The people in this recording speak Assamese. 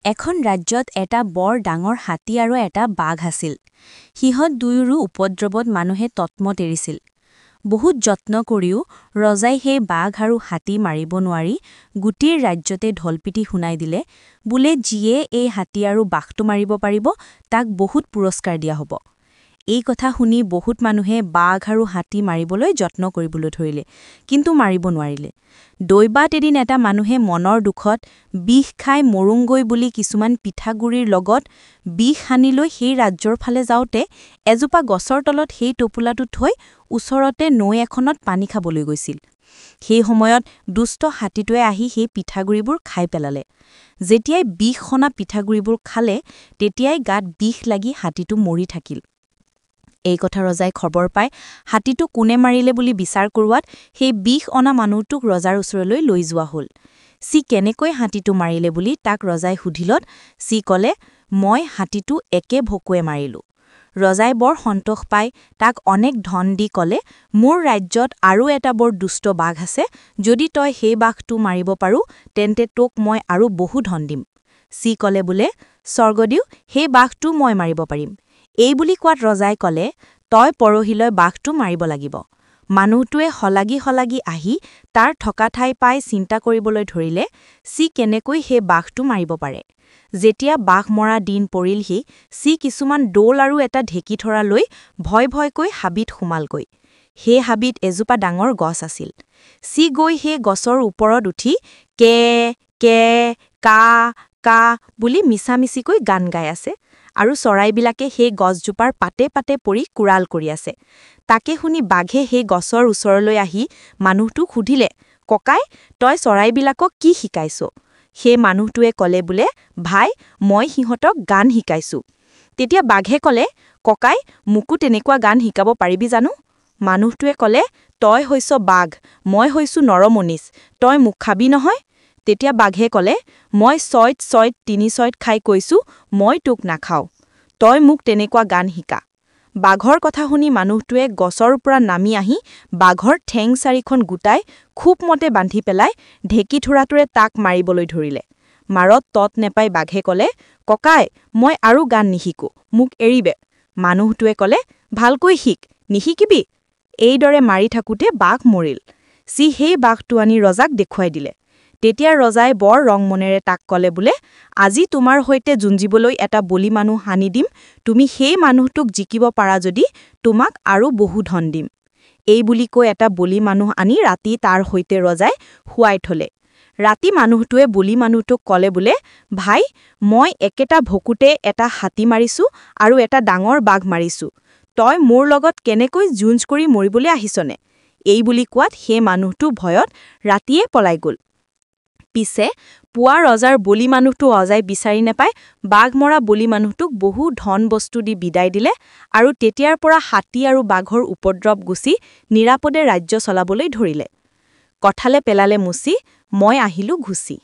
এখন ৰাজ্যত এটা বৰ ডাঙৰ হাতী আৰু এটা বাঘ আছিল। সিহঁত দুয়োৰো উপদ্ৰৱত মানুহে তৎমত এৰিছিল। বহুত যত্ন কৰিও ৰজাই সেই বাঘ আৰু হাতী মাৰিব নোৱাৰি গোটেই ৰাজ্যতে ঢলপিটি শুনাই দিলে, বোলে যিয়ে এই হাতী আৰু বাঘটো মাৰিব পাৰিব তাক বহুত পুৰস্কাৰ দিয়া হ'ব। এই কথা শুনি বহুত মানুহে বাঘ আৰু হাতী মাৰিবলৈ যত্ন কৰিবলৈ ধৰিলে, কিন্তু মাৰিব নোৱাৰিলে। দৈবাত এদিন এটা মানুহে মনৰ দুখত বিষ খাই মৰুংগৈ বুলি কিছুমান পিঠাগুৰিৰ লগত বিষ সানি লৈ সেই ৰাজ্যৰ ফালে যাওঁতে এজোপা গছৰ তলত সেই টোপোলাটো থৈ ওচৰতে নৈ এখনত পানী খাবলৈ গৈছিল। সেই সময়ত দুষ্ট হাতীটোৱে আহি সেই পিঠাগুৰিবোৰ খাই পেলালে। যেতিয়াই বিষ সনা পিঠাগুৰিবোৰ খালে তেতিয়াই গাত বিষ লাগি হাতীটো মৰি থাকিল। এই কথা ৰজাই খবৰ পাই হাতীটো কোনে মাৰিলে বুলি বিচাৰ কৰোৱাত সেই বিষ অনা মানুহটোক ৰজাৰ ওচৰলৈ লৈ যোৱা হ'ল। সি কেনেকৈ হাতীটো মাৰিলে বুলি তাক ৰজাই সুধিলত সি ক'লে, মই হাতীটো একে ভকুৱে মাৰিলোঁ। ৰজাই বৰ সন্তোষ পাই তাক অনেক ধন দি ক'লে, মোৰ ৰাজ্যত আৰু এটা বৰ দুষ্ট বাঘ আছে, যদি তই সেই বাঘটো মাৰিব পাৰো তেন্তে তোক মই আৰু বহু ধন দিম। সি ক'লে বোলে, স্বৰ্গদেউ, সেই বাঘটো মই মাৰিব পাৰিম। এই বুলি কোৱাত ৰজাই ক'লে, তই পৰহিলৈ বাঘটো মাৰিব লাগিব। মানুহটোৱে সলাগি আহি তাৰ থকা ঠাই পাই চিন্তা কৰিবলৈ ধৰিলে, সি কেনেকৈ সেই বাঘটো মাৰিব পাৰে। যেতিয়া বাঘ মৰা দিন পৰিলহি, সি কিছুমান দৌল আৰু এটা ঢেঁকী থৰা লৈ ভয়কৈ হাবিত সোমালগৈ। সেই হাবিত এজোপা ডাঙৰ গছ আছিল। সি গৈ সেই গছৰ ওপৰত উঠি কে কে কা কা বুলি মিছামিছিকৈ গান গাই আছে, আৰু চৰাইবিলাকে সেই গছজোপাৰ পাতে পাতে পৰি কুৰাল কৰি আছে। তাকে শুনি বাঘে সেই গছৰ ওচৰলৈ আহি মানুহটোক সুধিলে, ককাই, তই চৰাইবিলাকক কি শিকাইছ? সেই মানুহটোৱে ক'লে বোলে, ভাই, মই সিহঁতক গান শিকাইছো। তেতিয়া বাঘে ক'লে, ককাই, মোকো তেনেকুৱা গান শিকাব পাৰিবি জানো? মানুহটোৱে ক'লে, তই হৈছ বাঘ, মই হৈছো নৰমনিচ, তই মোক খাবি নহয়? তেতিয়া বাঘে ক'লে, মই ছয়ত ৩ খাই কৈছো, মই তোক নাখাওঁ। তই মোক তেনেকুৱা গান শিকা। বাঘৰ কথা শুনি মানুহটোৱে গছৰ পৰা নামি আহি বাঘৰ ঠেং ৪খন গোটাই খুব মতে বান্ধি পেলাই ঢেঁকী থোৰাটোৰে তাক মাৰিবলৈ ধৰিলে। মাৰত তত নেপাই বাঘে ক'লে, ককাই, মই আৰু গান নিশিকো, মোক এৰিবে। মানুহটোৱে ক'লে, ভালকৈ শিক, নিশিকিবি। এইদৰে মাৰি থাকোঁতে বাঘ মৰিল। সি সেই বাঘটো আনি ৰজাক দেখুৱাই দিলে। তেতিয়া ৰজাই বৰ ৰং মনেৰে তাক ক'লে বোলে, আজি তোমাৰ সৈতে যুঁজিবলৈ এটা বলি মানুহ আনি দিম, তুমি সেই মানুহটোক জিকিব পাৰা যদি তোমাক আৰু বহু ধন দিম। এই বুলি কৈ এটা বলি মানুহ আনি ৰাতি তাৰ সৈতে ৰজাই শুৱাই থলে। ৰাতি মানুহটোৱে বলি মানুহটোক ক'লে বোলে, ভাই, মই একেটা ভকুতে এটা হাতী মাৰিছো আৰু এটা ডাঙৰ বাঘ মাৰিছো। তই মোৰ লগত কেনেকৈ যুঁজ কৰি মৰিবলৈ আহিছনে? এই বুলি কোৱাত সেই মানুহটো ভয়ত ৰাতিয়ে পলাই গ'ল। পিছে পুৱা ৰজাৰ বলি মানুহটো অজাই বিচাৰি নেপাই বাঘ মৰা বলি মানুহটোক বহু ধন বস্তু দি বিদায় দিলে, আৰু তেতিয়াৰ পৰা হাতী আৰু বাঘৰ উপদ্ৰৱ গুচি নিৰাপদে ৰাজ্য চলাবলৈ ধৰিলে। কঠালে পেলালে মুচি, মই আহিলো ঘুচি।